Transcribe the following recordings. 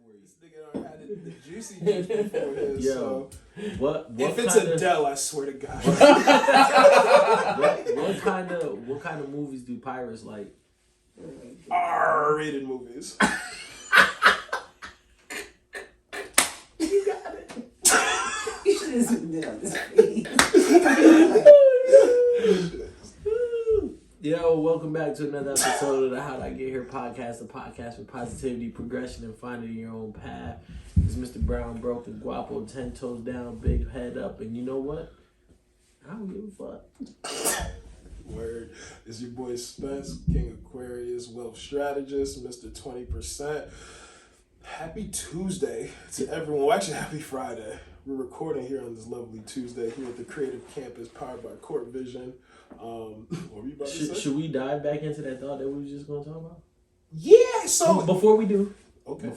for you. This nigga had the juicy juice before his. Yo, so what if it's Adele, I swear to God. what kind of movies do pirates like? R-rated movies. You got it. You should have zoomed in on this face. Yo, welcome back to another episode of the How'd I Get Here podcast, a podcast with positivity, progression, and finding your own path. It's Mr. Brown, broken, guapo, 10 toes down, big head up, and you know what? I don't give a fuck. Word. It's your boy Spence, King Aquarius, wealth strategist, Mr. 20%. Happy Tuesday to everyone. Well, actually, happy Friday. We're recording here on this lovely Tuesday here at the Creative Campus, powered by Court Vision. What were you about to say? Should we dive back into that thought that we were just going to talk about? Yeah, so... Before we do, Okay.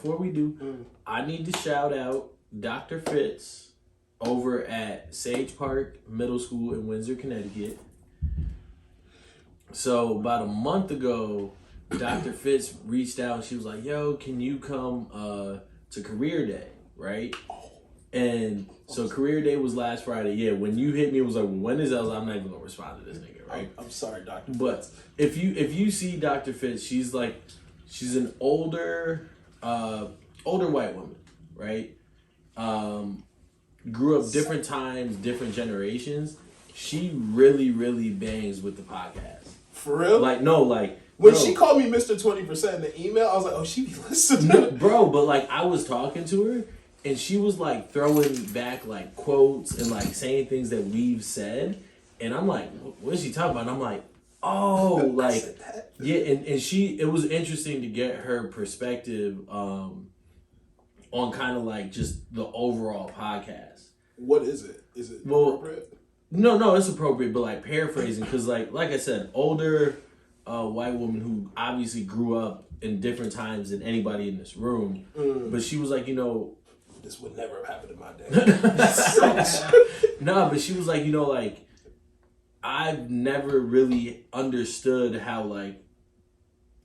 I need to shout out Dr. Fitz over at Sage Park Middle School in Windsor, Connecticut. So about a month ago, Dr. Fitz reached out and she was like, yo, can you come to Career Day, right? And so Career Day was last Friday. Yeah, when you hit me, it was like, when is that? I was like, I'm not even going to respond to this nigga, right? I'm sorry, Dr. But if you see Dr. Fitz, she's an older white woman, right? Grew up different times, different generations. She really, really bangs with the podcast. For real? When she called me Mr. 20% in the email, I was like, oh, she be listening. Bro, but like I was talking to her and she was like throwing back like quotes and like saying things that we've said. And I'm like, what is she talking about? And I'm like, oh, like, yeah. And it was interesting to get her perspective on kind of like just the overall podcast. What is it? Is it appropriate? No, it's appropriate, but like paraphrasing, because like I said, older white woman who obviously grew up in different times than anybody in this room, but she was like, this would never have happened in my day. No, but she was like, like I've never really understood how like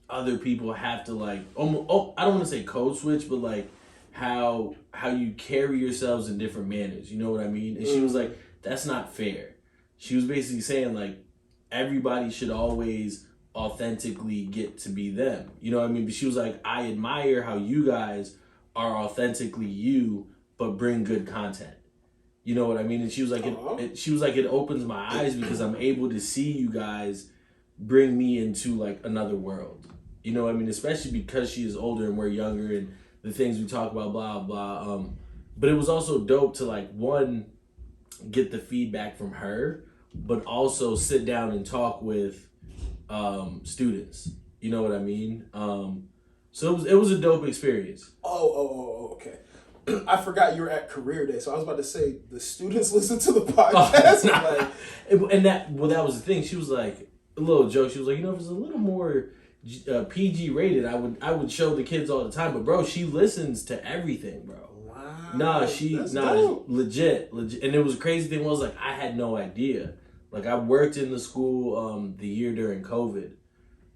other people have to like, I don't want to say code switch, but like how you carry yourselves in different manners. You know what I mean? And she was like, that's not fair. She was basically saying like everybody should always authentically get to be them. You know what I mean? But she was like, I admire how you guys are authentically you, but bring good content. You know what I mean? And she was like, it opens my eyes because I'm able to see you guys bring me into like another world. You know what I mean? Especially because she is older and we're younger and the things we talk about, blah, blah. But it was also dope to like, one, get the feedback from her, but also sit down and talk with students. You know what I mean? So it was a dope experience. Okay. I forgot you were at Career Day, so I was about to say the students listen to the podcast. That was the thing. She was like, a little joke. She was like, if it's a little more PG rated, I would show the kids all the time. But bro, she listens to everything, bro. Wow. Legit. And it was a crazy thing was like I had no idea. Like I worked in the school the year during COVID.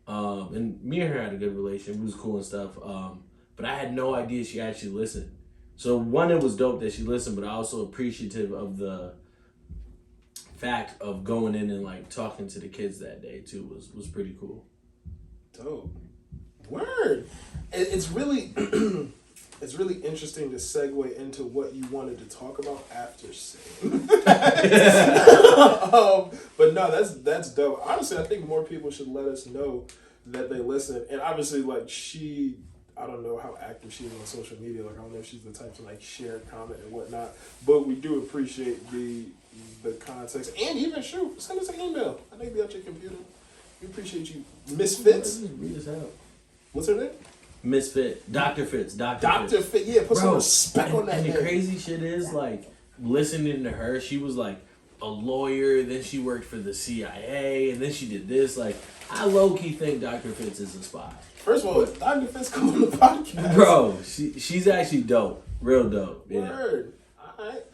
And me and her had a good relation. It was cool and stuff. But I had no idea she actually listened. So one, it was dope that she listened, but I also appreciative of the fact of going in and like talking to the kids that day too was pretty cool. Dope. Word. It's really it's really interesting to segue into what you wanted to talk about after saying but no, that's dope. Honestly, I think more people should let us know that they listen. And obviously, like I don't know how active she is on social media. Like I don't know if she's the type to like share, comment, and whatnot. But we do appreciate the context. And even send us an email. I think be at your computer. We appreciate you. Miss Fitz? Read us out. What's her name? Misfit. Dr. Fitz. Dr. Fitz. Yeah, put some respect on that name. And the crazy shit is, like, listening to her, she was, like, a lawyer, then she worked for the CIA, and then she did this. Like, I low-key think Dr. Fitz is a spy. First of all, Dr. Fitz come on the podcast. Bro, she's actually dope. Real dope. Yeah. Word. All right.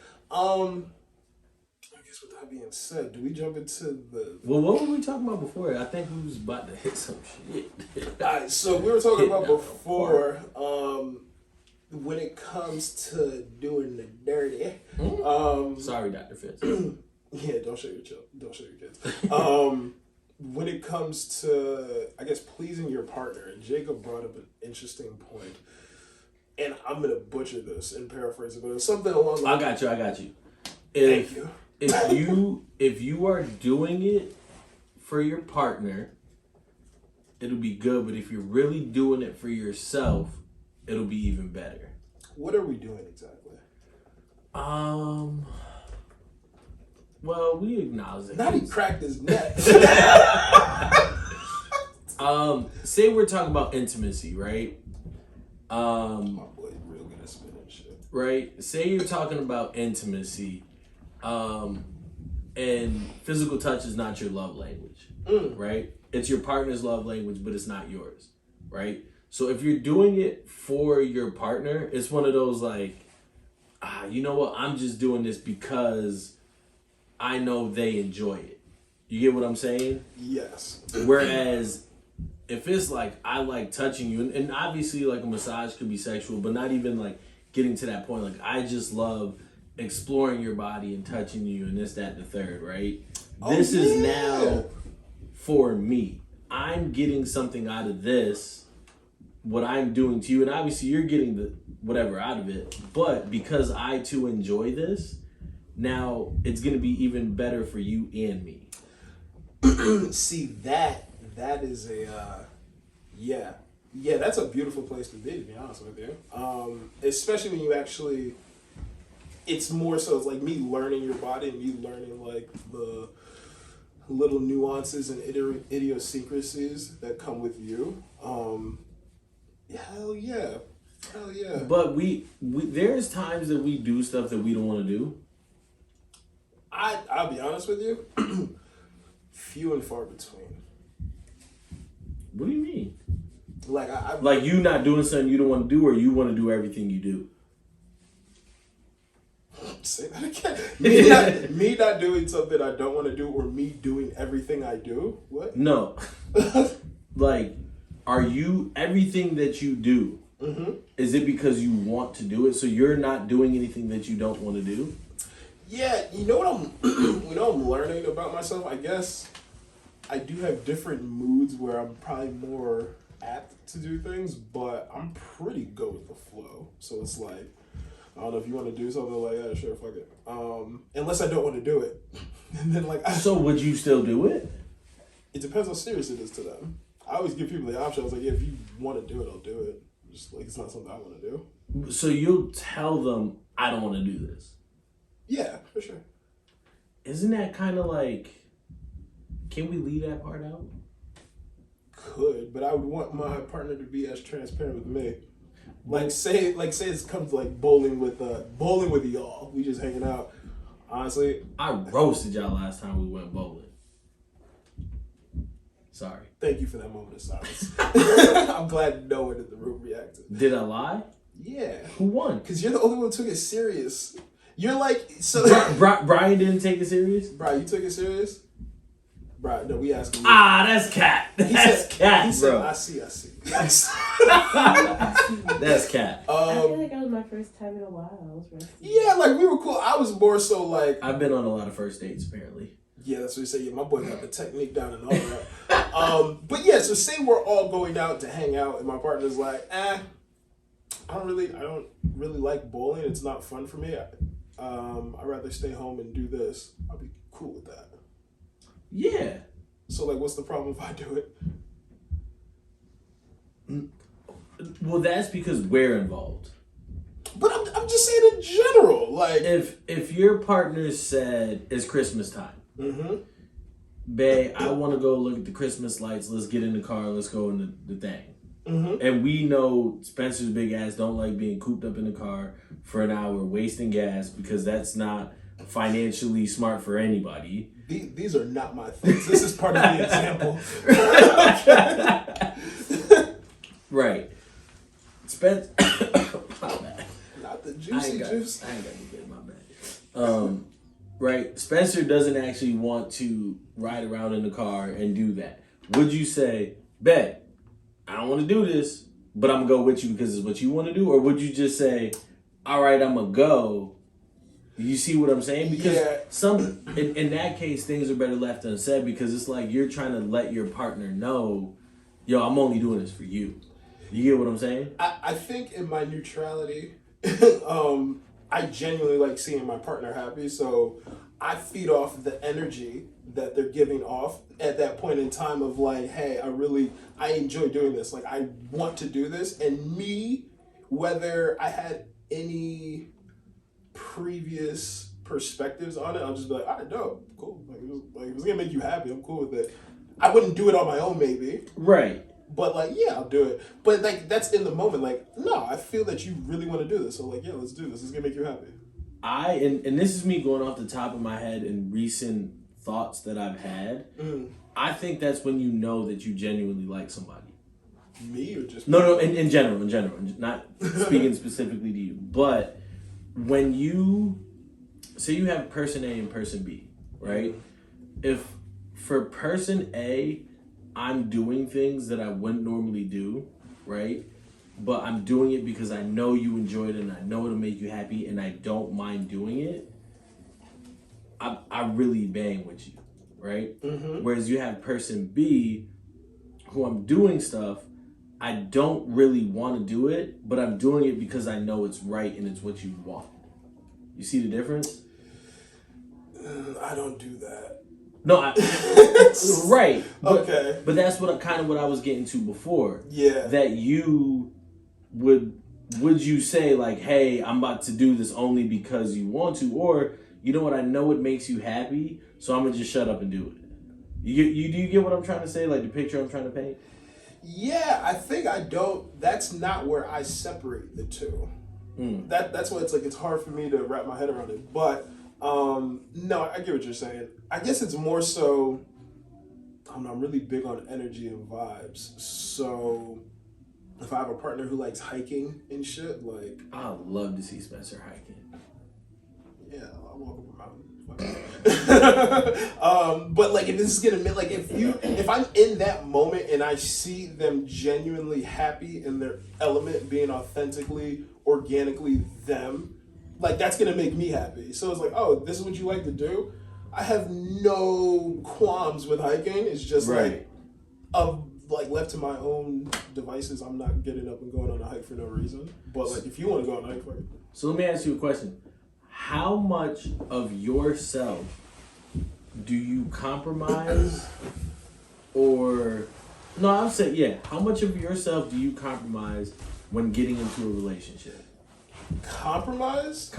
I guess with that being said, do we jump into the... Well, what were we talking about before? I think we was about to hit some shit. All right, so we were talking about before when it comes to doing the dirty, Sorry, Dr. Fitz. yeah, don't show your kids. When it comes to, I guess, pleasing your partner, and Jacob brought up an interesting point, and I'm gonna butcher this and paraphrase it, but it's something along the lines. I got you. Thank you. If you are doing it for your partner, it'll be good. But if you're really doing it for yourself, it'll be even better. What are we doing exactly? Well, we acknowledge that. Now he cracked his neck. Say we're talking about intimacy, right? My boy, real good at spinning shit. Right. Say you're talking about intimacy, and physical touch is not your love language, right? It's your partner's love language, but it's not yours, right? So if you're doing it for your partner, it's one of those like, you know what? I'm just doing this because I know they enjoy it. You get what I'm saying? Yes. Whereas if it's like, I like touching you, and obviously like a massage could be sexual, but not even like getting to that point. Like, I just love exploring your body and touching you and this, that, and the third, right? This is now for me. I'm getting something out of this, what I'm doing to you, and obviously you're getting the whatever out of it, but because I too enjoy this, now it's going to be even better for you and me. See, that is a that's a beautiful place to be honest with you. Especially when you actually, it's more so it's like me learning your body and you learning like the little nuances and idiosyncrasies that come with you. Hell yeah. But we there's times that we do stuff that we don't want to do. I'll be honest with you. Few and far between. What do you mean? Like like you not doing something you don't want to do, or you want to do everything you do? Say that again. Me not doing something I don't want to do, or me doing everything I do. What? No. Like, are you everything that you do? Mm-hmm. Is it because you want to do it? So you're not doing anything that you don't want to do? Yeah, you know what I'm learning about myself. I guess I do have different moods where I'm probably more apt to do things, but I'm pretty go with the flow. So it's like, I don't know if you want to do something like that, sure, fuck it. Unless I don't want to do it, and then like. So would you still do it? It depends how serious it is to them. I always give people the option. I was like, yeah, if you want to do it, I'll do it. Just like it's not something I want to do. So you'll tell them, I don't want to do this. Yeah, for sure. Isn't that kind of like, can we leave that part out? Could, but I would want my partner to be as transparent with me. Like say it comes to like bowling with y'all. We just hanging out. Honestly, I roasted y'all last time we went bowling. Sorry. Thank you for that moment of silence. I'm glad no one in the room reacted. Did I lie? Yeah. Who won? Because you're the only one who took it serious. You're like so. Brian didn't take it serious. Brian, you took it serious. Brian, no, we asked him. That's cat. That's cat, he bro. said, I see. That's cat. I feel like that was my first time in a while. I was resting. Yeah, like we were cool. I was more so like. I've been on a lot of first dates, apparently. Yeah, that's what you say. Yeah, my boy got the technique down and all that. But yeah, so say we're all going out to hang out, and my partner's like, I don't really like bowling. It's not fun for me. I'd rather stay home and do this. I'll be cool with that. Yeah. So like, what's the problem if I do it? Well, that's because we're involved. But I'm just saying in general, like if your partner said it's Christmas time, babe, I want to go look at the Christmas lights. Let's get in the car. Let's go in the thing. And we know Spencer's big ass don't like being cooped up in the car for an hour wasting gas because that's not financially smart for anybody. These are not my things. This is part of the example. Right. Spencer. My bad. Not the juicy juice. I ain't got to get my bad. Right. Spencer doesn't actually want to ride around in the car and do that. Would you say, bet, I don't want to do this, but I'm gonna go with you because it's what you want to do, or would you just say, all right, I'm gonna go? You see what I'm saying? Because in that case, things are better left unsaid, because it's like you're trying to let your partner know, yo, I'm only doing this for you. You get what I'm saying? I think in my neutrality, I genuinely like seeing my partner happy, so I feed off the energy that they're giving off at that point in time of like, hey, I enjoy doing this. Like, I want to do this, and me, whether I had any previous perspectives on it, I'll just be like, all right, dope, cool. Like, if it's gonna make you happy, I'm cool with it. I wouldn't do it on my own, maybe. Right. But like, yeah, I'll do it. But like, that's in the moment. Like, no, I feel that you really want to do this. So like, yeah, let's do this. It's gonna make you happy. And this is me going off the top of my head and recent thoughts that I've had. I think that's when you know that you genuinely like somebody. Me or just no, in general, not speaking specifically to you, but when you say you have person A and person B, right? If for person A, I'm doing things that I wouldn't normally do, right? But I'm doing it because I know you enjoy it and I know it'll make you happy and I don't mind doing it. I really bang with you, right? Whereas you have person B, who I'm doing stuff, I don't really want to do it, but I'm doing it because I know it's right and it's what you want. You see the difference? I don't do that. No, right. But, okay. But that's what I was getting to before. Yeah. That you would you say like, hey, I'm about to do this only because you want to, or you know what, I know it makes you happy, so I'm gonna just shut up and do it. Do you get what I'm trying to say? Like the picture I'm trying to paint? Yeah, I think I don't. That's not where I separate the two. That's why it's like it's hard for me to wrap my head around it. But no, I get what you're saying. I guess it's more so, I don't know, I'm really big on energy and vibes. So if I have a partner who likes hiking and shit, like, I love to see Spencer hiking. Yeah, I'll walk up a mountain. But like, if this is gonna like, if I'm in that moment and I see them genuinely happy in their element, being authentically, organically them, like that's gonna make me happy. So it's like, oh, this is what you like to do. I have no qualms with hiking. It's just right. like left to my own devices, I'm not getting up and going on a hike for no reason. But like, if you want to go on a hike, for it. So let me ask you a question. How much of yourself do you compromise, or no? I'm saying, yeah. How much of yourself do you compromise when getting into a relationship? Compromise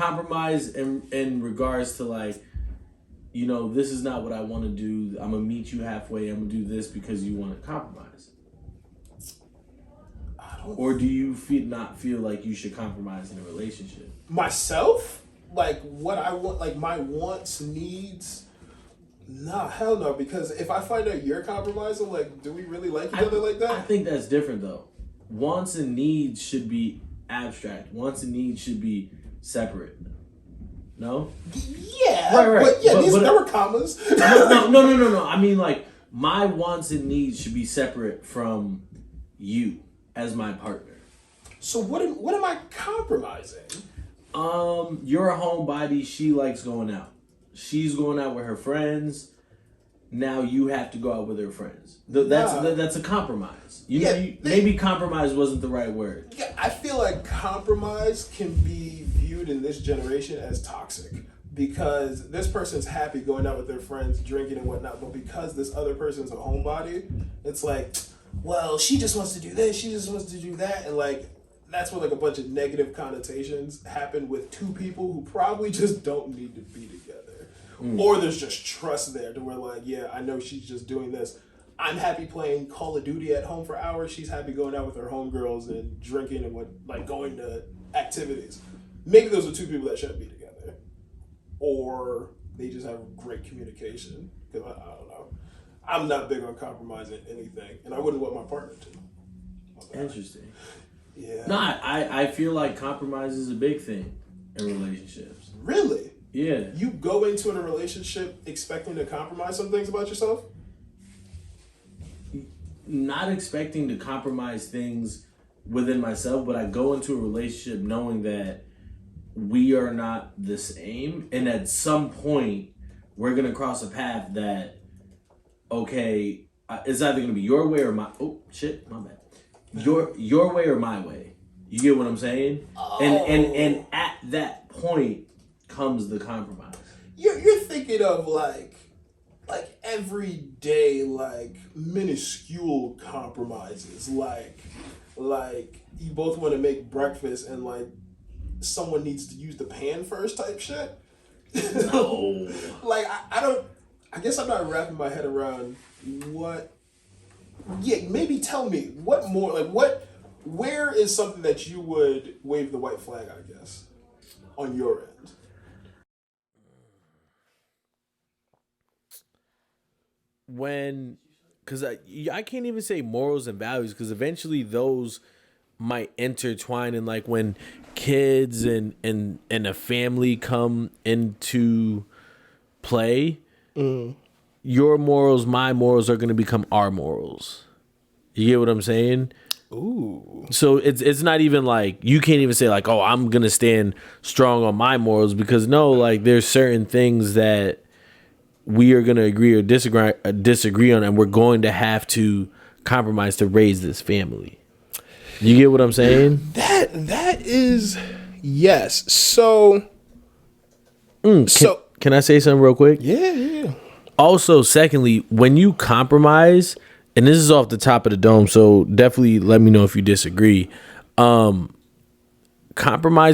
in regards to like, you know, this is not what I want to do. I'm gonna meet you halfway. I'm gonna do this because you want to compromise. Or do you not feel like you should compromise in a relationship? Myself? Like what I want, like my wants, needs? Nah, hell no. Because if I find out you're compromising, like, do we really like each other like that? I think that's different though. Wants and needs should be abstract. Wants and needs should be separate. No? Yeah. Right. But yeah, there were commas. No. I mean, like, my wants and needs should be separate from you as my partner. So what am I compromising? You're a homebody. She likes going out. She's going out with her friends. Now you have to go out with her friends. That's a compromise. Maybe compromise wasn't the right word. Yeah, I feel like compromise can be viewed in this generation as toxic, because this person's happy going out with their friends, drinking and whatnot, but because this other person's a homebody, it's like, well, she just wants to do this, she just wants to do that, and like, that's where like a bunch of negative connotations happen with two people who probably just don't need to be together. Or there's just trust there to where like, yeah, I know she's just doing this. I'm happy playing Call of Duty at home for hours. She's happy going out with her homegirls and drinking and going to activities. Maybe those are two people that shouldn't be together. Or they just have great communication. Because I don't know. I'm not big on compromising anything. And I wouldn't want my partner to. Interesting. Yeah. No, I feel like compromise is a big thing in relationships. Really? Yeah. You go into a relationship expecting to compromise some things about yourself? Not expecting to compromise things within myself, but I go into a relationship knowing that we are not the same, and at some point we're gonna cross a path that, okay, it's either gonna be your way or my. Oh shit, my bad. Your way or my way. You get what I'm saying? Oh. And at that point comes the compromise. You're thinking of like everyday, like minuscule compromises, like you both want to make breakfast and like someone needs to use the pan first type shit. No. Like I don't. I guess I'm not wrapping my head around what. Yeah, maybe tell me what more. Like what? Where is something that you would wave the white flag? I guess on your end. Because I can't even say morals and values, because eventually those might intertwine, and like when kids and a family come into play, your morals, my morals are going to become our morals. You get what I'm saying? Ooh. So it's not even like, you can't even say like, oh, I'm going to stand strong on my morals, because no, like there's certain things that we are going to agree or disagree on, and we're going to have to compromise to raise this family. You get what I'm saying? That is, yes. So, can I say something real quick? Yeah. Also, secondly, when you compromise, and this is off the top of the dome, so definitely let me know if you disagree. Compromise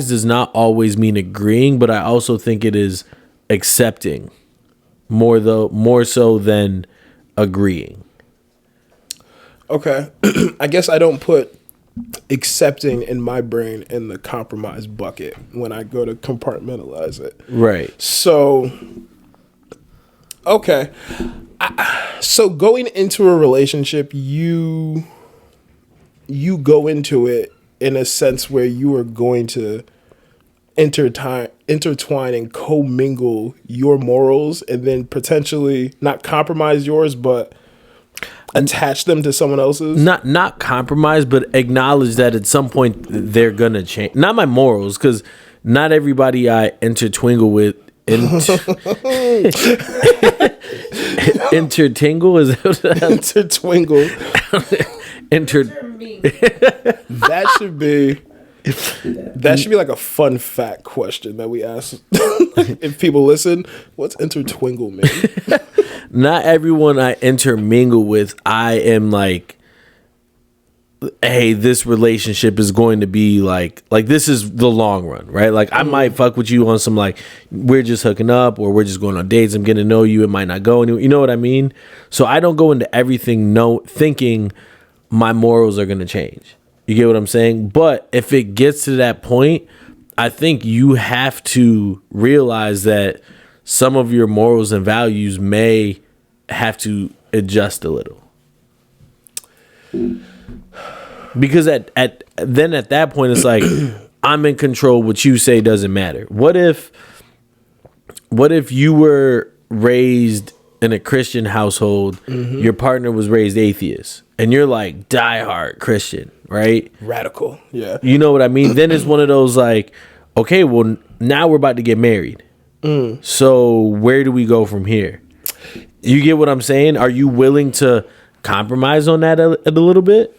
does not always mean agreeing, but I also think it is accepting more so than agreeing. Okay. I guess I don't put accepting in my brain in the compromise bucket when I go to compartmentalize it. Right. So, okay. So going into a relationship, you go into it in a sense where you are going to intertwine and commingle your morals, and then potentially not compromise yours, but attach them to someone else's. Not compromise, but acknowledge that at some point they're gonna change. Not my morals, because not everybody I intertwingle with. Intertingle, is that Intertwingle. That should be like a fun fact question that we ask if people listen. What's intertwingle mean? Not everyone I intermingle with, I am like, hey, this relationship is going to be like this is the long run, right? Like I might fuck with you on some like, we're just hooking up, or we're just going on dates, I'm getting to know you, it might not go anywhere, you know what I mean? So I don't go into everything thinking my morals are going to change. You get what I'm saying? But if it gets to that point, I think you have to realize that some of your morals and values may have to adjust a little. Because at that point, it's like, I'm in control. What you say doesn't matter. What if you were raised in a Christian household, your partner was raised atheist, and you're like diehard Christian, right? Radical. Yeah. You know what I mean? Then it's one of those like, okay, well, now we're about to get married. So where do we go from here? You get what I'm saying? Are you willing to compromise on that a little bit?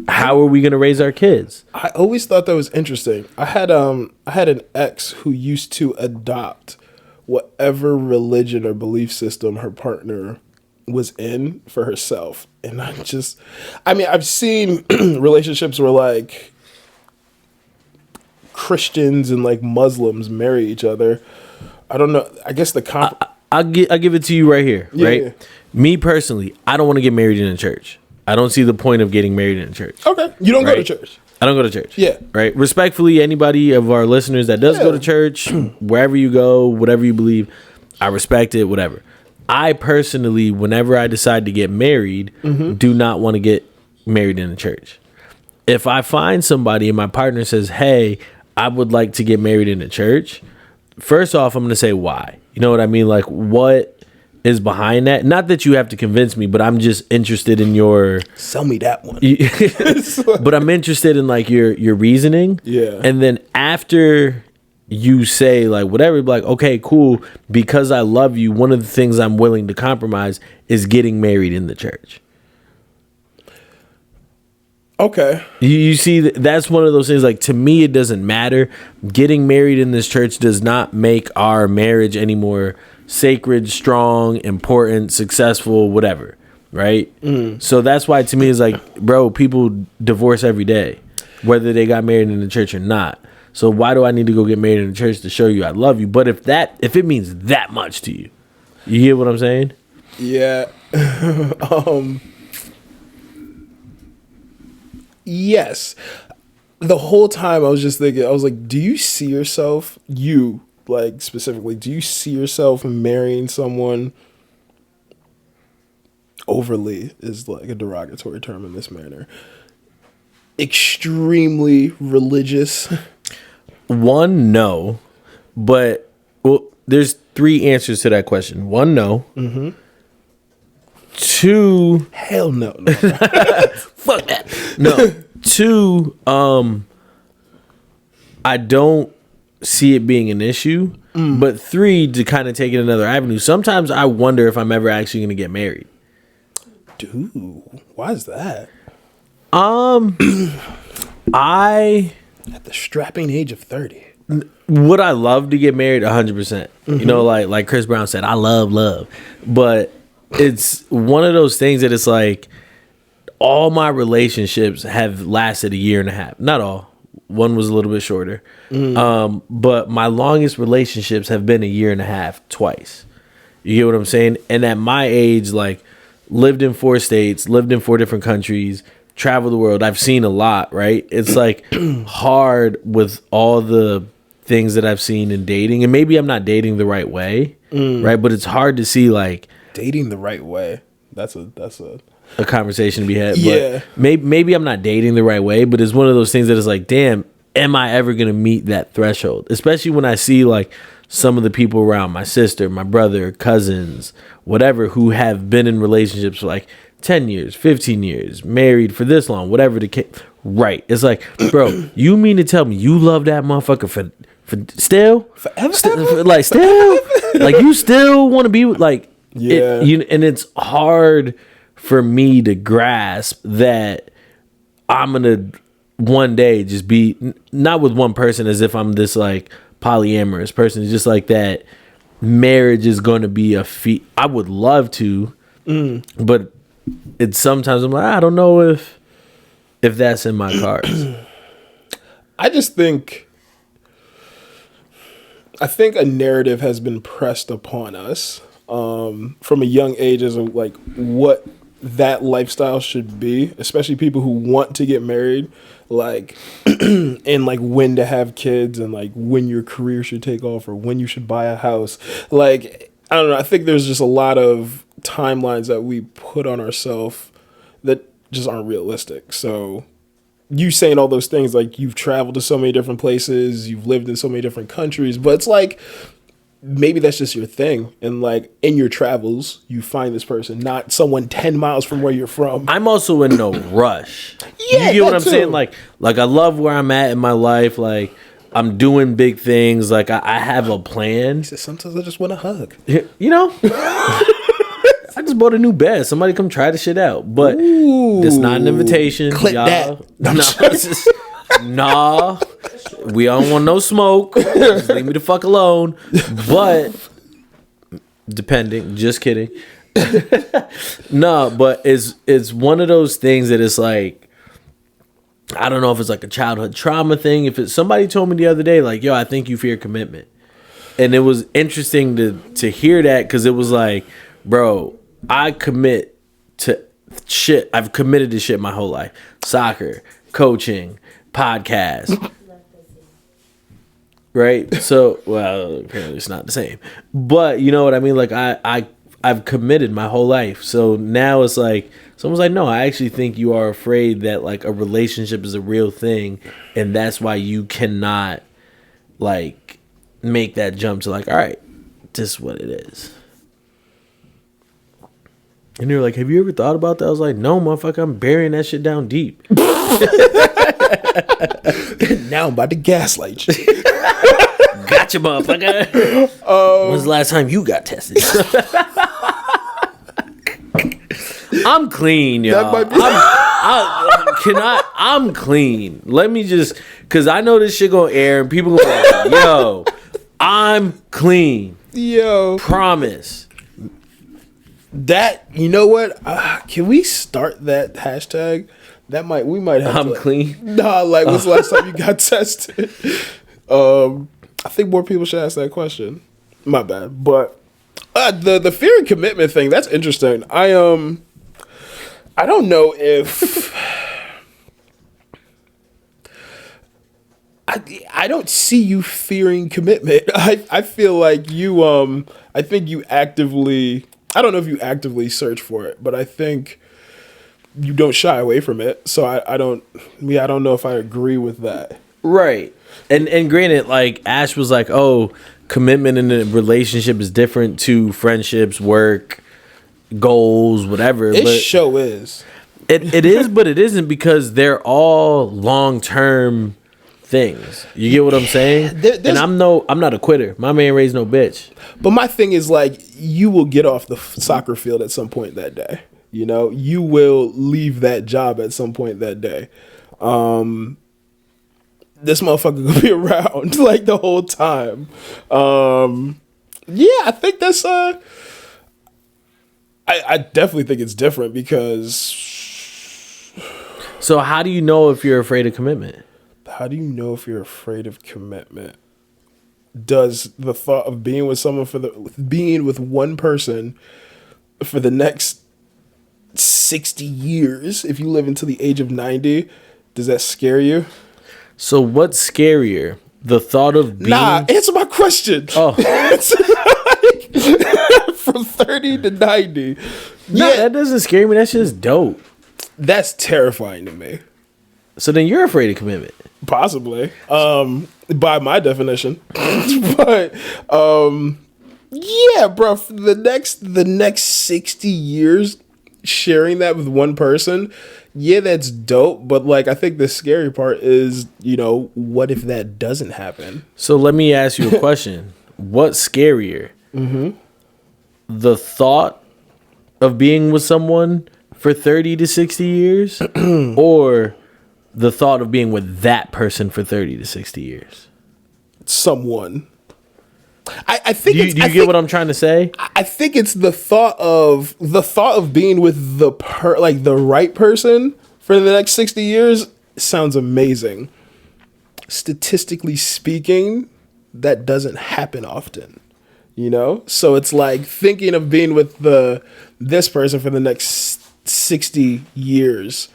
How are we going to raise our kids? I always thought that was interesting. I had an ex who used to adopt whatever religion or belief system her partner was in for herself. And I've seen relationships where like Christians and like Muslims marry each other. I don't know. I guess I'll give it to you right here, right? Yeah. Me personally, I don't want to get married in a church. I don't see the point of getting married in a church. Okay. You don't go to church. I don't go to church. Yeah. Right. Respectfully, anybody of our listeners that does go to church, wherever you go, whatever you believe, I respect it, whatever. I personally, whenever I decide to get married, do not want to get married in a church. If I find somebody and my partner says, hey, I would like to get married in a church, first off, I'm going to say why. You know what I mean? Like, what is behind that. Not that you have to convince me, but I'm just interested in your Sell me that one. but I'm interested in like your reasoning. Yeah. And then after you say like whatever, be like, okay, cool, because I love you, one of the things I'm willing to compromise is getting married in the church. Okay. You see, that's one of those things, like, to me, it doesn't matter. Getting married in this church does not make our marriage any more sacred, strong, important, successful, whatever, right? So that's why, to me, it's like, bro, people divorce every day, whether they got married in the church or not. So why do I need to go get married in the church to show you I love you? But if it means that much to you, you hear what I'm saying? Yeah. Yes. The whole time I was just thinking, I was like, do you see yourself, you, like, specifically, do you see yourself marrying someone? Overly is like a derogatory term in this manner. Extremely religious. One, no. But, well, there's 3 answers to that question. 1, no. Mm-hmm. 2, Hell no. fuck that. No. 2, I don't see it being an issue. But 3, to kind of take it another avenue, sometimes I wonder if I'm ever actually going to get married. Dude, why is that? I At the strapping age of 30. would I love to get married 100%. You know, like Chris Brown said, I love. But it's one of those things that it's like all my relationships have lasted a year and a half. Not all. One was a little bit shorter. But my longest relationships have been a year and a half twice. You get what I'm saying? And at my age, like, lived in 4 states, lived in 4 different countries, traveled the world. I've seen a lot, right? It's like hard with all the things that I've seen in dating. And maybe I'm not dating the right way, right? But it's hard to see, like, Dating the right way. That's a conversation to be had. Yeah. But maybe I'm not dating the right way, but it's one of those things that is like, damn, am I ever going to meet that threshold? Especially when I see like some of the people around, my sister, my brother, cousins, whatever, who have been in relationships for like 10 years, 15 years, married for this long, whatever the case. Right. It's like, bro, you mean to tell me you love that motherfucker for still? Forever? Like, still? Like, you still want to be with, like, Yeah. and it's hard for me to grasp that I'm gonna one day just be not with one person as if I'm this like polyamorous person. It's just like that marriage is going to be a feat. I would love to, but it's sometimes I'm like, I don't know if that's in my cards. I think a narrative has been pressed upon us from a young age as of like what that lifestyle should be, especially people who want to get married, like and like when to have kids and like when your career should take off or when you should buy a house. Like, I don't know, I think there's just a lot of timelines that we put on ourselves that just aren't realistic. So you saying all those things, like you've traveled to so many different places, you've lived in so many different countries, but it's like maybe that's just your thing. And like in your travels, you find this person, not someone 10 miles from where you're from. I'm also in no rush. Yeah, you get what that I'm too. saying? Like I love where I'm at in my life. Like I'm doing big things. Like I have a plan. Sometimes I just want to hug. You know? I just bought a new bed. Somebody come try the shit out. But it's not an invitation. Clip y'all. that. Nah, we don't want no smoke. Just leave me the fuck alone. But depending, just kidding. No, but it's one of those things that it's like, I don't know if it's like a childhood trauma thing. If it's somebody told me the other day, like, yo, I think you fear commitment. And it was interesting to hear that, because it was like, bro, I commit to shit. I've committed to shit my whole life. Soccer, coaching, podcast. Right? So, well, apparently it's not the same. But you know what I mean? Like I've committed my whole life. So now it's like someone's like, no, I actually think you are afraid that like a relationship is a real thing, and that's why you cannot like make that jump to like, all right, this is what it is. And they were like, have you ever thought about that? I was like, no, motherfucker, I'm burying that shit down deep. Now I'm about to gaslight you. Gotcha, motherfucker. When's the last time you got tested? I'm clean, y'all. That might be- I'm clean. Let me just, because I know this shit gonna air and people gonna be like, yo, I'm clean. Yo. Promise. That, you know what? Can we start that hashtag? We might have I'm to, clean. Nah, like, when's the last time you got tested? I think more people should ask that question. My bad. But the fear and commitment thing, that's interesting. I don't know if I don't see you fearing commitment. I feel like you I think you actively, I don't know if you actively search for it, but I think you don't shy away from it. So I don't know if I agree with that. Right. And granted, like Ash was like, oh, commitment in a relationship is different to friendships, work, goals, whatever. It but show is. It is, but it isn't, because they're all long-term things. You get what I'm saying? And I'm not a quitter. My man raised no bitch. But my thing is, like, you will get off the soccer field at some point that day. You know, you will leave that job at some point that day. This motherfucker gonna be around like the whole time. Yeah, I think that's I definitely think it's different because. So how do you know if you're afraid of commitment? How do you know if you're afraid of commitment? Does the thought of being with someone being with one person for the next 60 years, if you live until the age of 90, does that scare you? So what's scarier? The thought of being... Nah, answer my question. Oh. From 30 to 90. No, Yeah, that doesn't scare me. That's just dope. that's terrifying to me. So then you're afraid of commitment. Possibly. By my definition. But yeah, bro, for the next 60 years sharing that with one person, yeah, that's dope, but like I think the scary part is, you know, what if that doesn't happen? So let me ask you a question. What's scarier? Mm-hmm. The thought of being with someone for 30 to 60 years or the thought of being with that person for 30 to 60 years? Someone. I think Do you get what I'm trying to say? I think it's the thought of being with the right person for the next 60 years sounds amazing. Statistically speaking, that doesn't happen often, you know? So it's like thinking of being with this person for the next 60 years.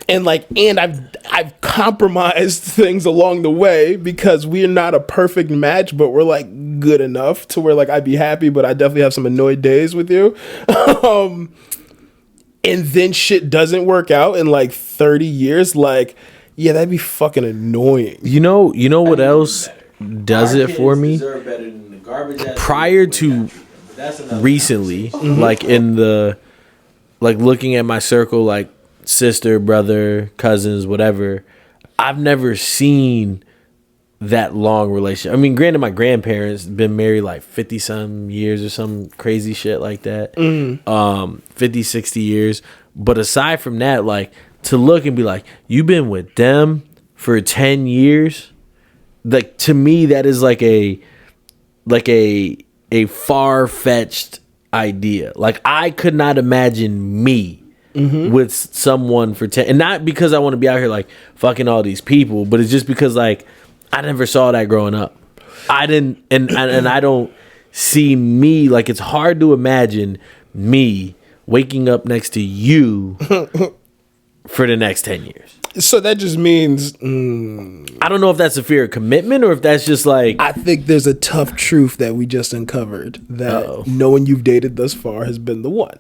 And I've compromised things along the way because we're not a perfect match, but we're like good enough to where like I'd be happy, but I definitely have some annoyed days with you. And then shit doesn't work out in like 30 years. Like, yeah, that'd be fucking annoying. You know what else does it for me? Prior to recently, like in the, like looking at my circle, like sister, brother, cousins, whatever, I've never seen that long relationship. I mean, granted, my grandparents been married like 50 some years or some crazy shit like that. 50, 60 years. But aside from that, like to look and be like, you've been with them for 10 years. Like to me, that is like a far-fetched idea. Like I could not imagine me with someone for 10, and not because I want to be out here like fucking all these people, but it's just because like I never saw that growing up. I didn't, and I don't see me, like it's hard to imagine me waking up next to you for the next 10 years. So that just means I don't know if that's a fear of commitment or if that's just like, I think there's a tough truth that we just uncovered that no one you've dated thus far has been the one.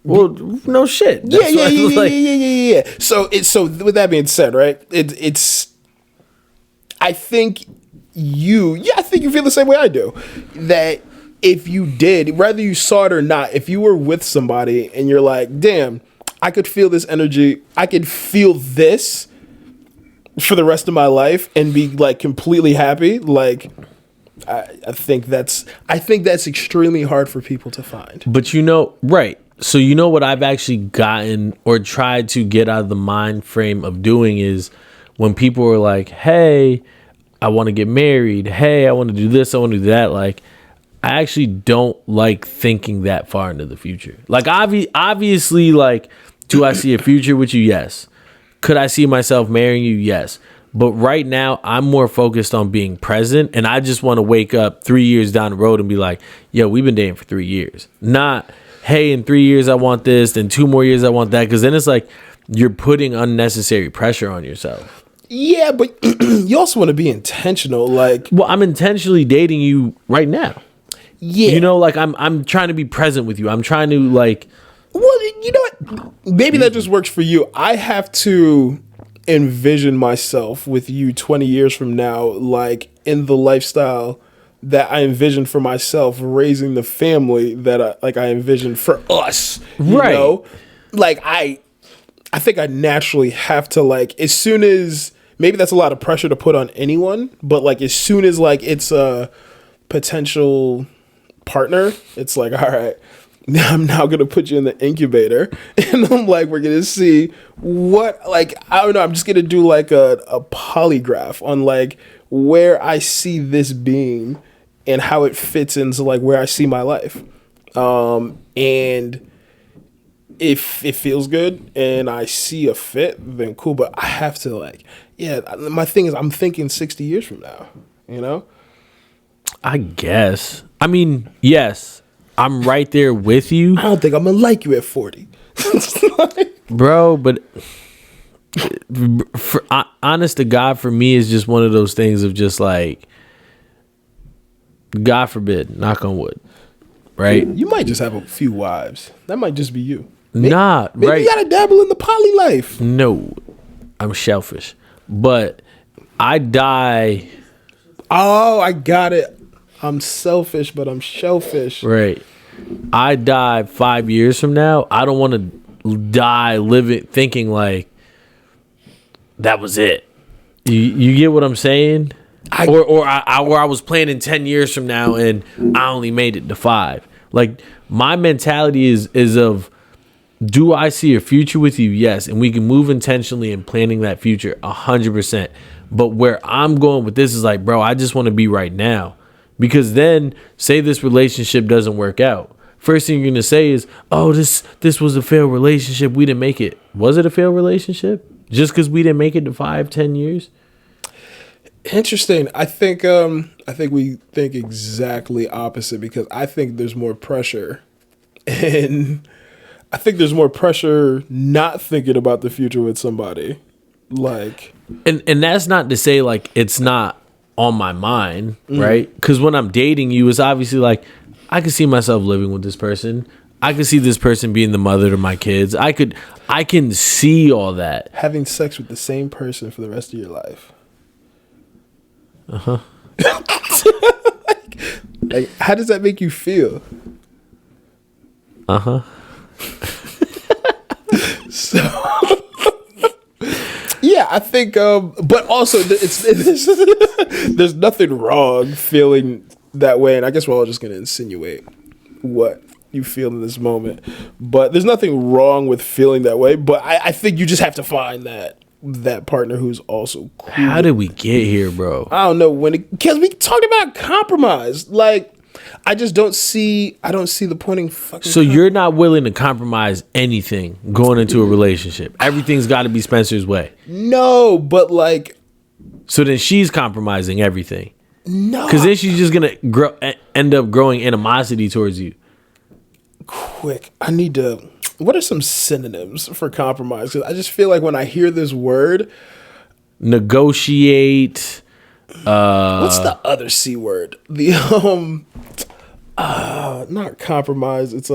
well, no shit. That's why I was like, Yeah. So with that being said, right? I think you feel the same way I do. That if you did, whether you saw it or not, if you were with somebody and you're like, damn, I could feel this energy, I could feel this for the rest of my life and be like completely happy, like I think that's extremely hard for people to find. But right. So what I've actually gotten or tried to get out of the mind frame of doing is when people are like, hey, I want to get married. Hey, I want to do this. I want to do that. Like, I actually don't like thinking that far into the future. Like, obviously, like, do I see a future with you? Yes. Could I see myself marrying you? Yes. But right now, I'm more focused on being present. And I just want to wake up 3 years down the road and be like, yo, we've been dating for 3 years. Not, hey, in 3 years, I want this. Then 2 more years, I want that. Because then it's like you're putting unnecessary pressure on yourself. Yeah, but you also want to be intentional. Like, well, I'm intentionally dating you right now. Yeah. Like I'm trying to be present with you. I'm trying to like. Well, you know what? Maybe that just works for you. I have to envision myself with you 20 years from now, like in the lifestyle that I envisioned for myself, raising the family that I envisioned for us. You right. know? Like I think I naturally have to, like, as soon as, maybe that's a lot of pressure to put on anyone, but like as soon as like it's a potential partner, it's like, all right, I'm now gonna put you in the incubator, and I'm like, we're gonna see what, like, I don't know, I'm just gonna do like a polygraph on like where I see this being and how it fits into like where I see my life, and if it feels good and I see a fit, then cool. But I have to, like, yeah, my thing is I'm thinking 60 years from now, you know? I guess. I mean, yes, I'm right there with you. I don't think I'm gonna like you at 40. Bro, but honest to God, for me, is just one of those things of just like, God forbid, knock on wood, right? You might just have a few wives. That might just be you. Maybe right. You gotta dabble in the poly life. No, I'm shellfish. But I die. Oh, I got it. I'm selfish, but I'm shellfish. Right. I die 5 years from now. I don't want to die living thinking like that was it. You get what I'm saying? Or I was planning 10 years from now and I only made it to 5. Like, my mentality is of, do I see a future with you? Yes. And we can move intentionally in planning that future 100%. But where I'm going with this is like, bro, I just want to be right now. Because then, say this relationship doesn't work out. First thing you're going to say is, oh, this was a failed relationship. We didn't make it. Was it a failed relationship? Just because we didn't make it to 5-10 years? Interesting. I think we think exactly opposite, because I think there's more pressure, and I think there's more pressure not thinking about the future with somebody. Like, and that's not to say like it's not on my mind, right? Because when I'm dating you, it's obviously like I can see myself living with this person. I can see this person being the mother to my kids. I can see all that. Having sex with the same person for the rest of your life. Uh-huh. like, how does that make you feel? Uh-huh. So, yeah, I think, but also there's nothing wrong feeling that way, and I guess we're all just going to insinuate what you feel in this moment, but there's nothing wrong with feeling that way, but I think you just have to find that partner who's also cool. How did we get here, bro? I don't know, because we talked about compromise. Like, I don't see the point in fucking. So you're not willing to compromise anything going into a relationship. Everything's got to be Spencer's way. No, but like. So then she's compromising everything. No, because then she's just gonna end up growing animosity towards you. Quick, I need to. What are some synonyms for compromise? Because I just feel like when I hear this word, negotiate. What's the other C word? The not compromise. It's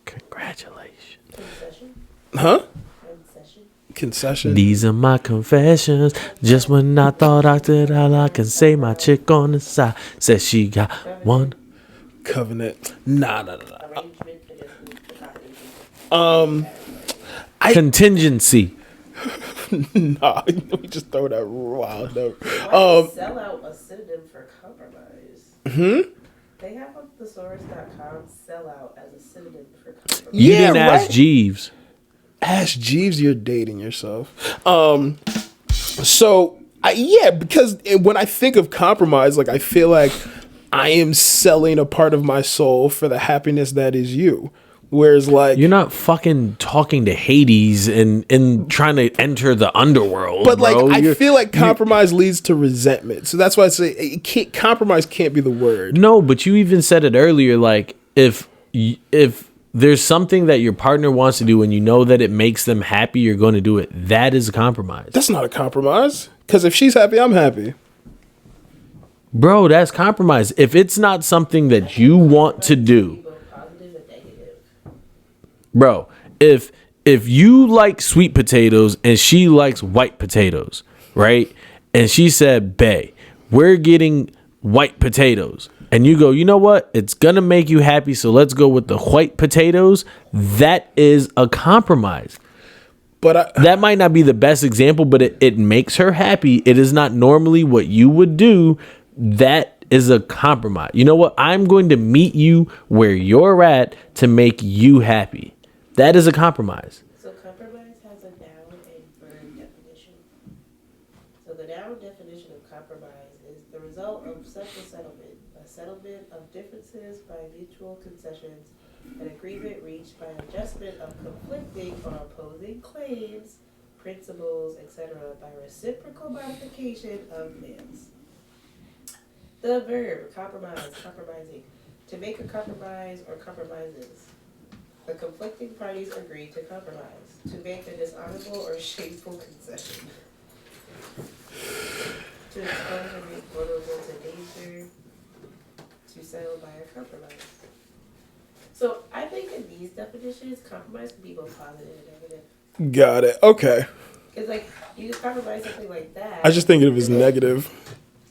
Congratulations. Concession. Huh? Concession. These are my confessions. Just when I thought I did all I can say, my chick on the side said she got one. covenant. Nah. Arrangement, I guess, accommodation. Contingency. Nah, let me just throw that wild out. Why is sell out a synonym for compromise? They have on thesaurus.com sell out as a synonym for compromise. You Yeah, didn't ask right. Jeeves. Ask Jeeves, you're dating yourself. Because when I think of compromise, like I feel like I am selling a part of my soul for the happiness that is you. Whereas, like, You're not fucking talking to Hades and trying to enter the underworld. but like, bro. I feel like compromise leads to resentment. So that's why I say compromise can't be the word. No, but you even said it earlier. Like, if there's something that your partner wants to do and you know that it makes them happy, you're going to do it. That is a compromise. That's not a compromise. Because if she's happy, I'm happy. Bro, that's compromise. If it's not something that you want to do, Both positive and negative. bro, if you like sweet potatoes and she likes white potatoes, right? And she said, "Bae, we're getting white potatoes." And you go, "You know what? It's going to make you happy, so let's go with the white potatoes." That is a compromise. But That might not be the best example, but it makes her happy. It is not normally what you would do. That is a compromise. You know what? I'm going to meet you where you're at to make you happy. That is a compromise. So compromise has a noun and verb definition. So the noun definition of compromise is the result of such a settlement of differences by mutual concessions, an agreement reached by adjustment of conflicting or opposing claims, principles, etc. by reciprocal modification of demands. The verb compromise, compromising, to make a compromise or compromises. The conflicting parties agree to compromise, to make a dishonorable or shameful concession, to expose or make vulnerable to danger, to settle by a compromise. So I think in these definitions, compromise can be both positive and negative. got it. Okay. Because like you can compromise something like that. I just think of it as negative.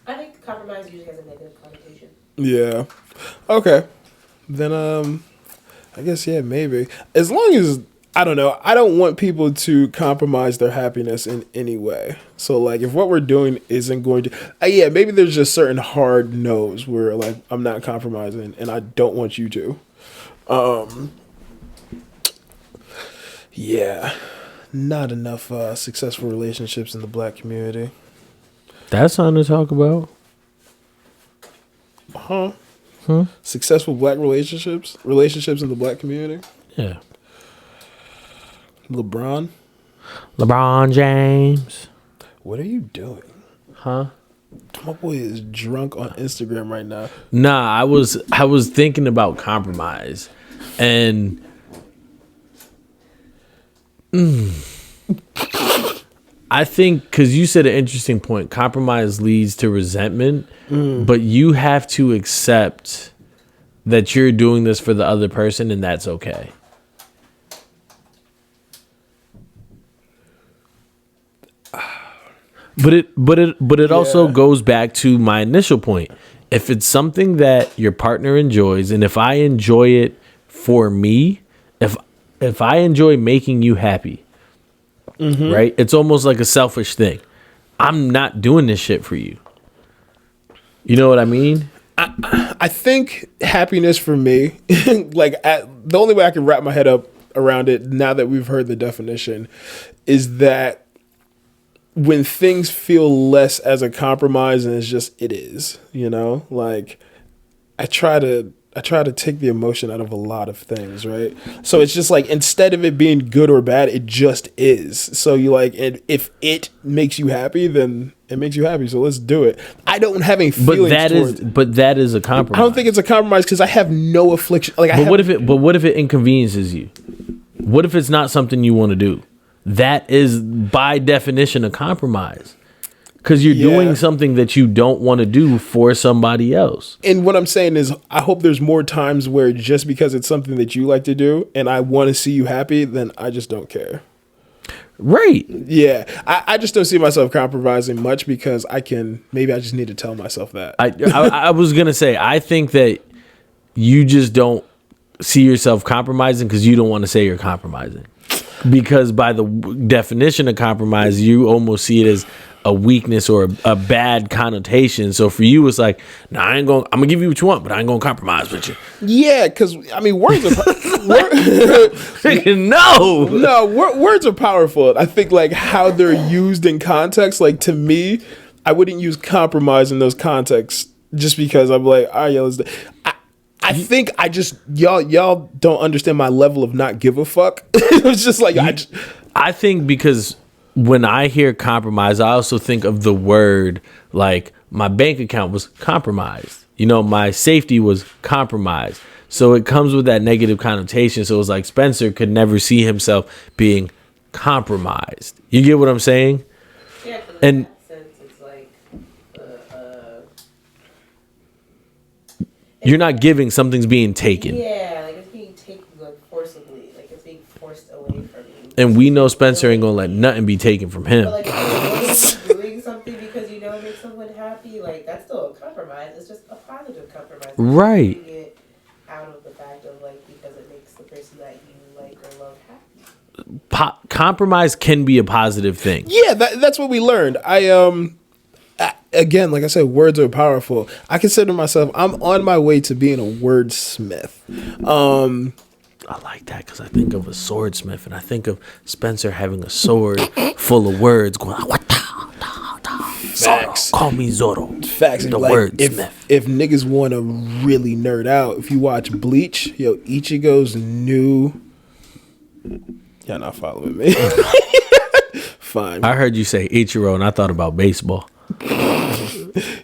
I think compromise usually has a negative connotation. Yeah. Okay. Then I guess yeah, maybe. As long as I don't know, I don't want people to compromise their happiness in any way. So like if what we're doing isn't going to yeah, maybe there's just certain hard no's where like I'm not compromising and I don't want you to. Yeah. Not enough successful relationships in the black community. That's something to talk about. Successful black relationships in the black community. Yeah. LeBron, James. what are you doing? Huh? My boy is drunk on Instagram right now. Nah, I was thinking about compromise. And I think because you said an interesting point, compromise leads to resentment, but you have to accept that you're doing this for the other person, and that's okay. But it also goes back to my initial point. If it's something that your partner enjoys, and if I enjoy it for me, if I enjoy making you happy, right? It's almost like a selfish thing. I'm not doing this shit for you. You know what I mean? I think happiness for me, the only way I can wrap my head up around it now that we've heard the definition, is that when things feel less as a compromise and it's just it is, you know, like I try to take the emotion out of a lot of things, right? So it's just like instead of it being good or bad, it just is. So you like, and if it makes you happy, then it makes you happy. So let's do it. I don't have any feelings towards it. But that is a compromise. I don't think it's a compromise because I have no affliction. Like, what if it inconveniences you? What if it's not something you want to do? That is by definition a compromise. Because you're doing something that you don't want to do for somebody else. And what I'm saying is, I hope there's more times where just because it's something that you like to do and I want to see you happy, then I just don't care. Right. Yeah. I just don't see myself compromising much because maybe I just need to tell myself that. I was going to say, I think that you just don't see yourself compromising because you don't want to say you're compromising. Because by the definition of compromise, you almost see it as a weakness or a bad connotation. So for you, it's like, nah, I'm gonna give you what you want, but I ain't gonna compromise with you. Yeah, because I mean, words are words are powerful. I think like how they're used in context. Like to me, I wouldn't use compromise in those contexts just because I'm like, all right, yo, I think I just y'all don't understand my level of not give a fuck. It was just like I think because when I hear compromise, I also think of the word like my bank account was compromised. You know, my safety was compromised. So it comes with that negative connotation. So it's like Spencer could never see himself being compromised. You get what I'm saying? Yeah, and sense, it's like you're not giving, something's being taken. Yeah, like it's being taken like forcibly, like it's being forced away from you. And we know Spencer ain't gonna let nothing be taken from him. But like if you're doing something because you know it makes someone happy, like that's still a compromise. It's just a positive compromise. Right. You're doing it out of the fact of like because it makes the person that you like or love happy. Compromise can be a positive thing. Yeah, that's what we learned. Again, like I said, words are powerful. I consider myself, I'm on my way to being a wordsmith. I like that because I think of a swordsmith and I think of Spencer having a sword full of words going, Facts. Call me Zorro. Facts. The like, wordsmith. If niggas want to really nerd out, if you watch Bleach, yo, Ichigo's new... Y'all not following me. Fine. I heard you say Ichiro and I thought about baseball.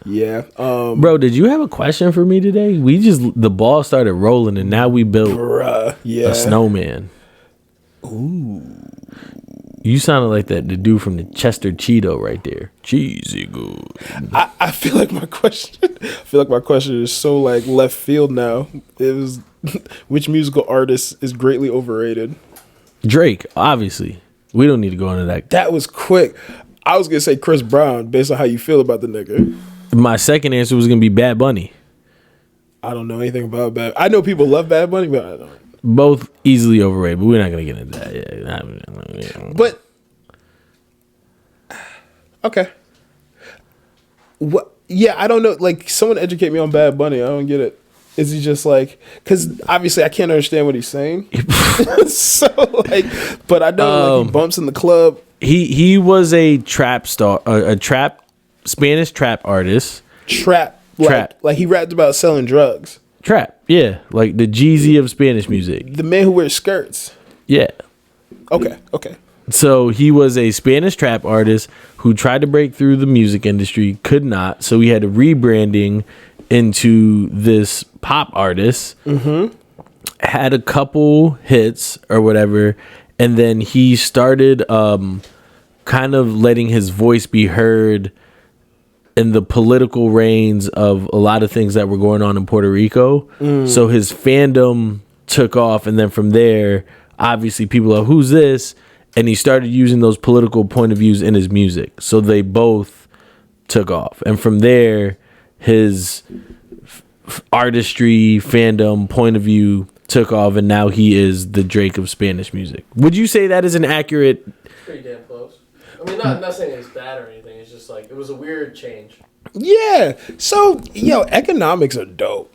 Yeah. Bro, did you have a question for me today? The ball started rolling and now we built a snowman. Ooh. You sounded like the dude from the Chester Cheeto right there. Cheesy good. I feel like my question is so like left field now. It was which musical artist is greatly overrated? Drake, obviously. We don't need to go into that. That was quick. I was gonna say Chris Brown based on how you feel about the nigga. My second answer was gonna be Bad Bunny. I don't know anything about Bad. I know people love Bad Bunny, but I don't. Both easily overrated, but we're not gonna get into that. Yeah. But okay. What? Yeah, I don't know. Like, someone educate me on Bad Bunny. I don't get it. Is he just like? Because obviously I can't understand what he's saying. So like, but I know like he bumps in the club. He was a trap star, a Spanish trap artist. Trap. Like he rapped about selling drugs. Trap, yeah, like the Jeezy of Spanish music. The man who wears skirts. Yeah. Okay. So he was a Spanish trap artist who tried to break through the music industry, could not. So he had a rebranding into this pop artist. Mm-hmm. Had a couple hits or whatever, and then he started kind of letting his voice be heard in the political reigns of a lot of things that were going on in Puerto Rico. So his fandom took off, and then from there, obviously people are, who's this? And he started using those political point of views in his music. So they both took off. And from there, his artistry, fandom, point of view took off, and now he is the Drake of Spanish music. Would you say that is an accurate... Pretty damn close. I mean, not saying it's bad or anything. It's just like, it was a weird change. Yeah. So, economics are dope.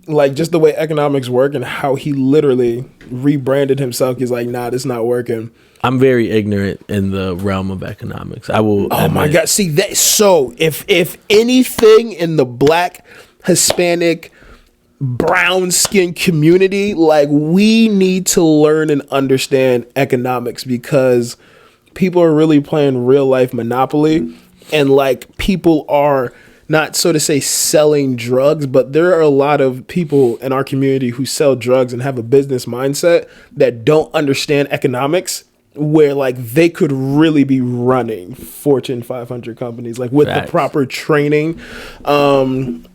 Like, just the way economics work and how he literally rebranded himself. He's like, nah, this not working. I'm very ignorant in the realm of economics. I will. Oh my God. See that. So if anything in the Black, Hispanic, brown skin community, like, we need to learn and understand economics, because people are really playing real life Monopoly, and like people are not, so to say, selling drugs, but there are a lot of people in our community who sell drugs and have a business mindset that don't understand economics, where like they could really be running Fortune 500 companies, like with the proper training. Man,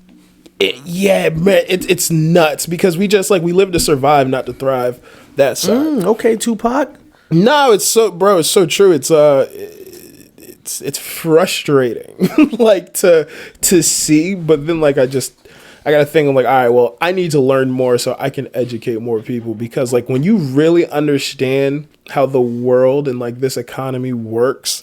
it's nuts, because we live to survive, not to thrive. That side. Okay, Tupac. No, it's so true. It's frustrating, like to see, but then like I I got to think, I'm like, all right, well, I need to learn more so I can educate more people, because like when you really understand how the world and like this economy works,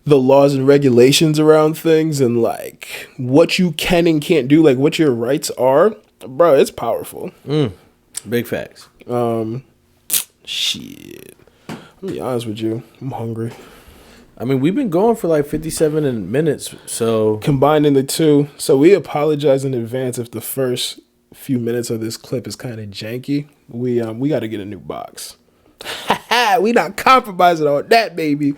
the laws and regulations around things, and like what you can and can't do, like what your rights are, bro, it's powerful. Big facts. Shit. I'm gonna be honest with you, I'm hungry. I mean, we've been going for like 57 minutes, so Combining the two, so we apologize in advance if the first few minutes of this clip is kind of janky. We got to get a new box. We not compromising on that, baby.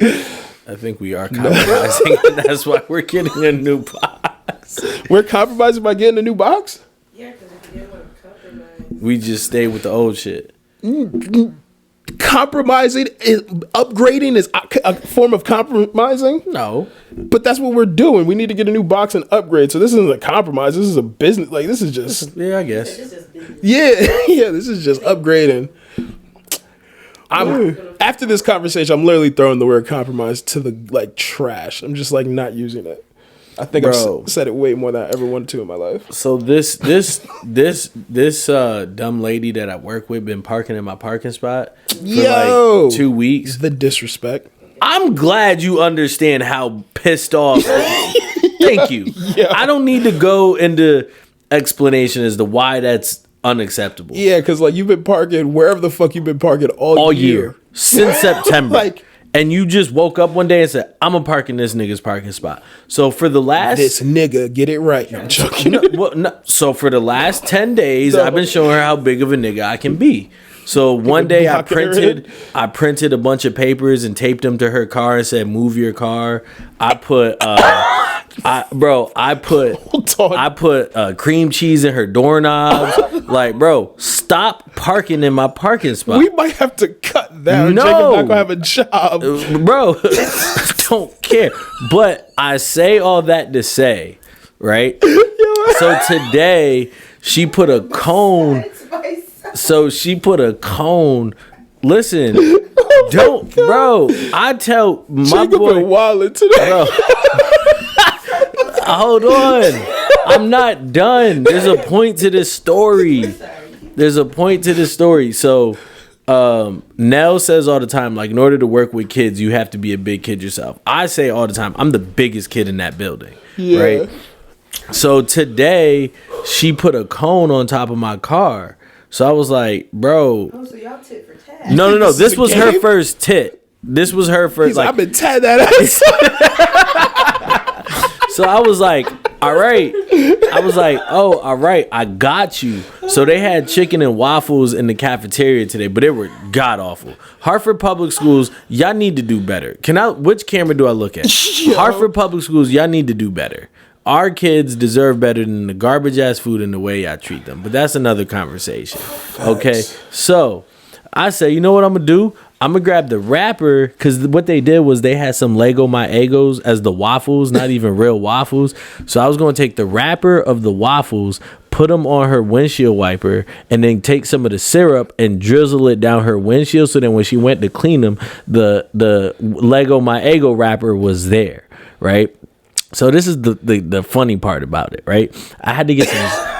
I think we are compromising, and that's why we're getting a new box. We're compromising by getting a new box? Yeah, because if you didn't want to compromise. We just stay with the old shit. Compromising is upgrading is a form of compromising? No. But that's what we're doing. We need to get a new box and upgrade. So this isn't a compromise. This is a business. Like, this is just... Yeah, I guess. This is business. Yeah, this is just upgrading. After this conversation, I'm literally throwing the word compromise to the like trash. I'm just like not using it. I think I've said it way more than I ever wanted to in my life. So this dumb lady that I work with been parking in my parking spot for like 2 weeks. The disrespect. I'm glad you understand how pissed off. Thank you. Yeah. I don't need to go into explanation as to why that's unacceptable. Yeah, because like you've been parking wherever the fuck you've been parking all year. Since September. Like, and you just woke up one day and said, I'm gonna park in this nigga's parking spot. So for the last this nigga, get it right. No, I'm joking. So for the last 10 days, I've been showing her how big of a nigga I can be. So one day I printed a bunch of papers and taped them to her car and said, move your car. I put I put cream cheese in her doorknobs. Like, bro, stop parking in my parking spot. We might have to cut that. No. Jacob not gonna have a job, bro. Don't care. But I say all that to say, right? So today she put a cone. So she put a cone. Listen, don't, bro. I tell my Jacob boy, been wildin' today. bro. Hold on, I'm not done. There's a point to this story. So, Nell says all the time, like, in order to work with kids, you have to be a big kid yourself. I say all the time, I'm the biggest kid in that building, right? So today, she put a cone on top of my car. So I was like, bro. Oh, so y'all tit for tat. No. This was her first tit. This was her first. Like, I've been tatting that ass. So I was like, all right. I was like, oh, all right. I got you. So they had chicken and waffles in the cafeteria today, but they were god awful. Hartford Public Schools, y'all need to do better. Which camera do I look at? Hartford Public Schools, y'all need to do better. Our kids deserve better than the garbage ass food and the way I treat them. But that's another conversation. Okay. So I say, you know what I'm going to do? I'm going to grab the wrapper, because what they did was they had some Lego My Egos as the waffles, not even real waffles. So I was going to take the wrapper of the waffles, put them on her windshield wiper, and then take some of the syrup and drizzle it down her windshield. So then when she went to clean them, the Lego My Ego wrapper was there, right? So this is the funny part about it, right? I had to get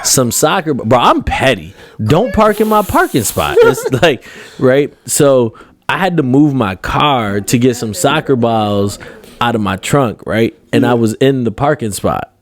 some soccer, bro. I'm petty. Don't park in my parking spot. It's like, right? So I had to move my car to get some soccer balls out of my trunk, right? And I was in the parking spot,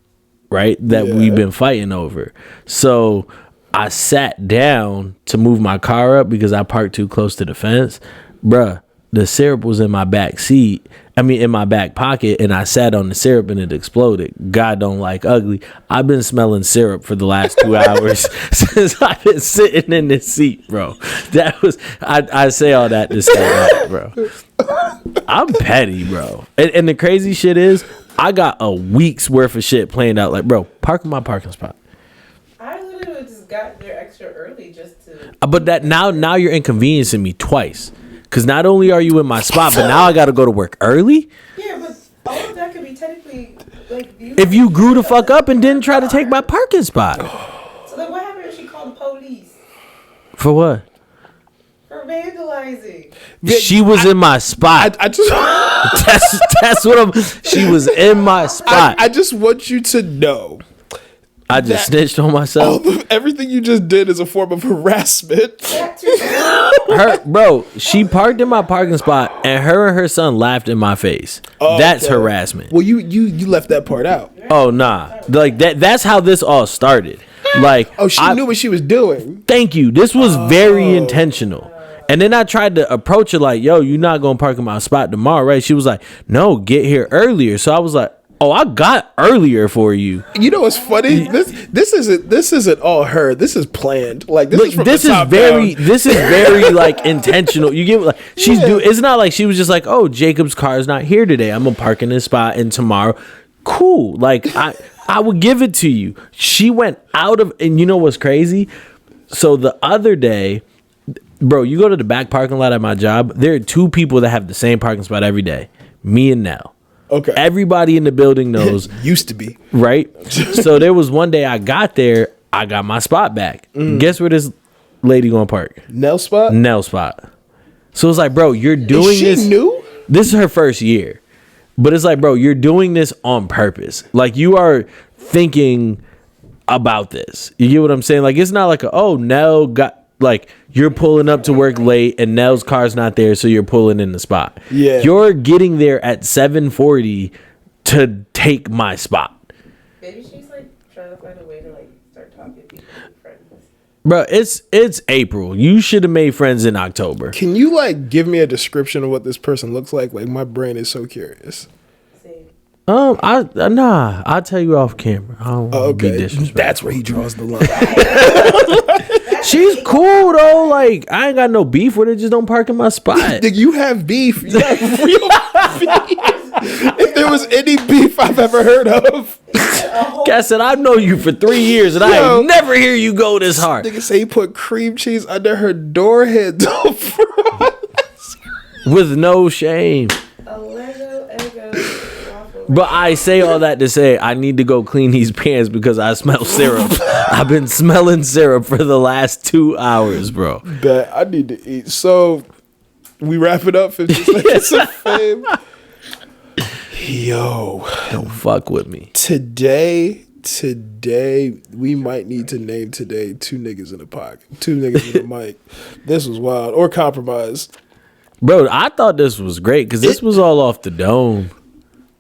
right? That we've been fighting over. So I sat down to move my car up because I parked too close to the fence. Bruh, the syrup was in my back seat. In my back pocket, and I sat on the syrup and it exploded. God don't like ugly. I've been smelling syrup for the last 2 hours since I've been sitting in this seat, bro. That was, I say all that to say that, bro. I'm petty, bro. And the crazy shit is, I got a week's worth of shit planned out. Like, bro, park in my parking spot. I literally just got there extra early just to. But that now you're inconveniencing me twice. Because not only are you in my spot, but now I got to go to work early. Yeah, but all of that could be technically like. If you grew the fuck up and didn't try to take my parking spot. So then, what happened if she called the police For what? for vandalizing? She was in my spot. I just That's what I'm. She was in my spot. I just want you to know, I just snitched on myself. Everything you just did is a form of harassment. She parked in my parking spot, and her son laughed in my face. That's harassment. Well, you left that part out. Oh nah, like that's how this all started. Like, she knew what she was doing. Thank you. This was very intentional. And then I tried to approach her like, yo, you're not gonna park in my spot tomorrow, right? She was like, no, get here earlier. So I was like, oh, I got earlier for you. You know what's funny? This isn't all her. This is planned. Like this is from this the top is very down. this is very like intentional. You get like it's not like she was just like, oh, Jacob's car is not here today. I'm gonna park in this spot and tomorrow. Cool. Like I would give it to you. She went out of, and you know what's crazy? So the other day, bro, you go to the back parking lot at my job, there are two people that have the same parking spot every day. Me and Nell. Okay. Everybody in the building knows. Used to be. Right? So there was one day I got there, I got my spot back. Guess where this lady gonna park? Nell spot? Nell spot. So it's like, bro, you're doing she this. New? This is her first year. But it's like, bro, you're doing this on purpose. Like, you are thinking about this. You get what I'm saying? Like, it's not like, Nell got, like, you're pulling up to work late and Nell's car's not there, so you're pulling in the spot. Yeah. You're getting there at 7:40 to take my spot. Maybe she's like trying to find a way to like start talking to people and friends. Bro, it's April. You should have made friends in October. Can you like give me a description of what this person looks like? Like my brain is so curious. Same. I'll tell you off camera. I don't wanna be disrespectful. That's where he draws the line. She's cool though. Like, I ain't got no beef with her. Just don't park in my spot. Nigga, you have beef. You have real beef. If there was any beef I've ever heard of. I said, I know you for 3 years and I ain't never hear you go this hard. Nigga say he put cream cheese under her door handle. With no shame. A Lego waffle. But I say all that to say I need to go clean these pants because I smell syrup. I've been smelling syrup for the last 2 hours, bro. Bet I need to eat. So we wrap it up. 50 seconds of fame. Yo, Don't fuck with me. today we might need to name today two niggas in the pocket, two niggas in the mic. This was wild or compromised. Bro, I thought this was great because this was all off the dome.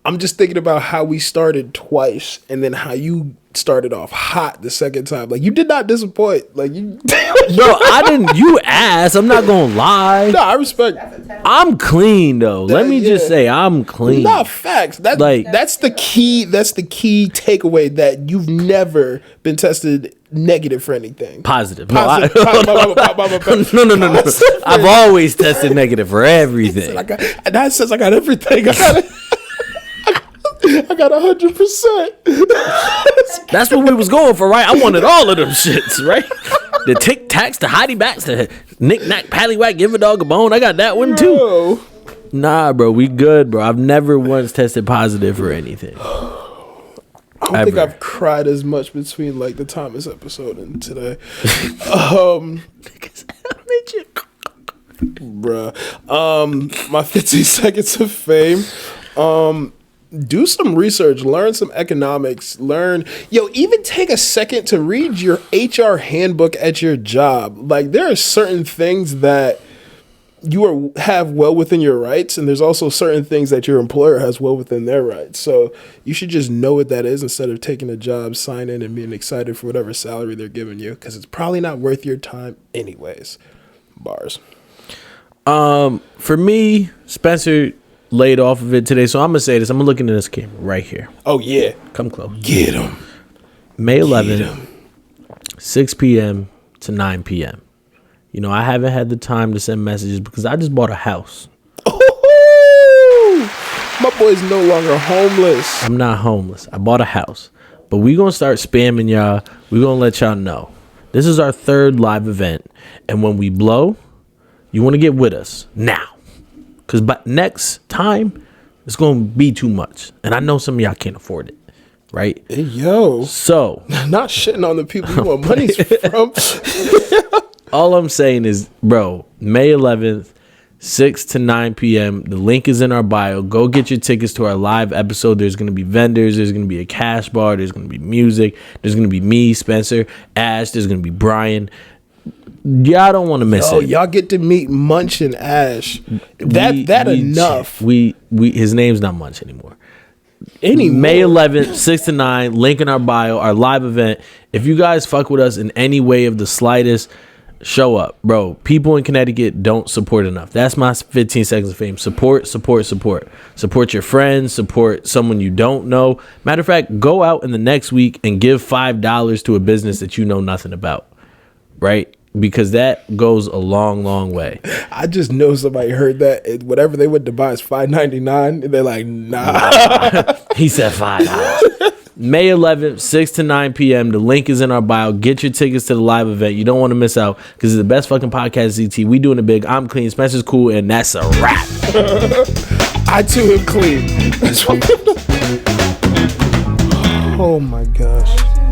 I'm just thinking about how we started twice and then how you started off hot the second time. Like you did not disappoint. Like you Bro, I didn't. You ass. I'm not gonna lie. No, I respect. I'm clean though. Let me just say I'm clean. Not facts. That's Like- that's the key. That's the key takeaway that you've never been tested negative for anything. Positive. Positive. No. I've always tested negative for everything. And that says I got everything. I got 100%. That's what we was going for, right? I wanted all of them shits, right? The tic tacs, the hottie backs, the knick knack, paddywhack, give a dog a bone. I got that one too. Bro. Nah, bro, we good, bro. I've never once tested positive for anything. I don't think I've cried as much between like the Thomas episode and today. Bruh. My 15 seconds of fame. Do some research, learn some economics, even take a second to read your HR handbook at your job. Like there are certain things that you have well within your rights, and there's also certain things that your employer has well within their rights. So you should just know what that is instead of taking a job, sign in, and being excited for whatever salary they're giving you, because it's probably not worth your time anyways. Bars. For me, Spencer laid off of it today, so I'm gonna say this. I'm gonna look into this camera right here. Oh yeah, Come close. get him. May 11th, 6 p.m. to 9 p.m. You know, I haven't had the time to send messages because I just bought a house. Oh, my boy's no longer homeless. I'm not homeless. I bought a house. But we going to start spamming y'all. we going to let y'all know. This is our third live event. And when we blow, you want to get with us now. Because by next time, it's going to be too much. And I know some of y'all can't afford it. Right? Hey, yo. So. Not shitting on the people you want money from. All I'm saying is, bro, May 11th, 6 to 9 p.m. The link is in our bio. Go get your tickets to our live episode. There's going to be vendors. There's going to be a cash bar. There's going to be music. There's going to be me, Spencer, Ash. There's going to be Brian. Y'all don't want to miss it. Y'all get to meet Munch and Ash. That enough. His name's not Munch anymore. May 11th, 6 to 9, link in our bio, our live event. If you guys fuck with us in any way of the slightest, show up. Bro, people in Connecticut don't support enough. That's my 15 seconds of fame. Support. Support your friends. Support someone you don't know. Matter of fact, go out in the next week and give $5 to a business that you know nothing about. Right? Because that goes a long, long way. I just know somebody heard that whatever they went to buy is $5.99. They're like, nah. He said $5. May 11th, 6 to 9 p.m. The link is in our bio. Get your tickets to the live event. You don't want to miss out because it's the best fucking podcast ZT. We doing it big. I'm clean. Spencer's cool, and that's a wrap. I too am clean. Oh my gosh.